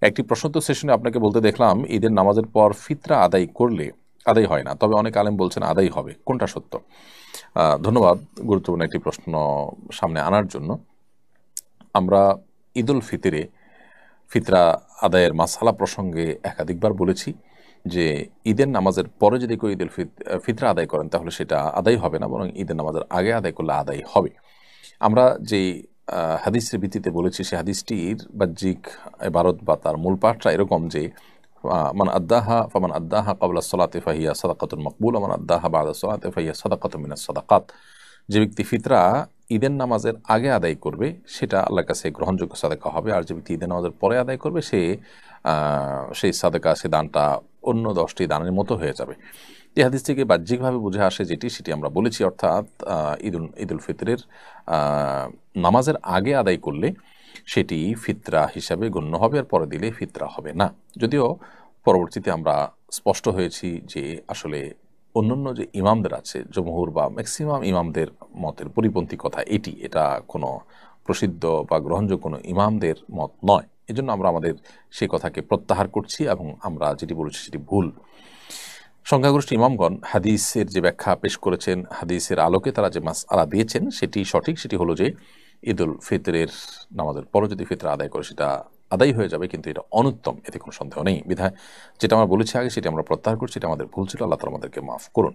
একটি প্রশ্নোত্তর সেশনে আপনাকে বলতে দেখলাম ঈদের নামাজের পর ফিতরা আদায় করলে আদায় হয় না, তবে অনেক আলেম বলছেন আদায় হবে। কোনটা সত্য? ধন্যবাদ গুরুত্বপূর্ণ একটি প্রশ্ন সামনে আনার জন্য। আমরা ঈদুল ফিতরে ফিতরা আদায়ের মাসালা প্রসঙ্গে একাধিকবার বলেছি যে ঈদের নামাজের পরে যদি কেউ ঈদুল ফিতরা আদায় করেন তাহলে সেটা আদায় হবে না, বরং ঈদের নামাজের আগে আদায় করলে আদায় হবে। আমরা যে হাদিসের ভিত্তিতে বলেছি সে হাদিসটির বাহ্যিক ইবারত বা তার মূল পাঠটা এরকম যে ফামান আদ্দাহা ক্বাবলা সলাতি ফাহিয়া সাদাকাতুন মাকবুলা মান আদ্দাহা বা'দা সলাতি ফাহিয়া সাদাকাতুম মিনাস সাদাকাত। যে ব্যক্তি ফিতরা ঈদের নামাজের আগে আদায় করবে সেটা আল্লাহর কাছে গ্রহণযোগ্য সাদাকা হবে, আর যে ব্যক্তি ঈদের নামাজের পরে আদায় করবে সেই সাদাকা, সে দানটা অন্য 10টি দানের মতো হয়ে যাবে। এই হাদিস থেকে বাহ্যিকভাবে বুঝে আসে সেটি আমরা বলেছি, অর্থাৎ ঈদুল ফিতরের নামাজের আগে আদায় করলে সেটি ফিতরা হিসাবে গণ্য হবে, আর পরে দিলে ফিতরা হবে না। যদিও পরবর্তীতে আমরা স্পষ্ট হয়েছি যে আসলে অন্যান্য যে ইমামদের আছে, জমহুর বা ম্যাক্সিমাম ইমামদের মতের পরিপন্থী কথা এটা কোনো প্রসিদ্ধ বা গ্রহণযোগ্য কোনো ইমামদের মত নয়। এজন্য আমরা আমাদের সেই কথাকে প্রত্যাহার করছি এবং আমরা যেটি বলেছি সেটি ভুল। সংখ্যাগরিষ্ঠ ইমামগণ হাদিসের যে ব্যাখ্যা পেশ করেছেন, হাদিসের আলোকে তারা যে মাসআলা দিয়েছেন সেটি সঠিক। সেটি হলো যে ঈদুল ফিতরের নামাজের পরে যদি ফিতরা আদায় করে সেটা আদায় হয়ে যাবে, কিন্তু এটা অনুত্তম, এতে কোনো সন্দেহ নেই। বিধায় যেটা আমরা বলেছি আগে সেটা আমরা প্রত্যাহার করছি, এটা আমাদের ভুল ছিল, আল্লাহ তাআলা আমাদেরকে মাফ করুন।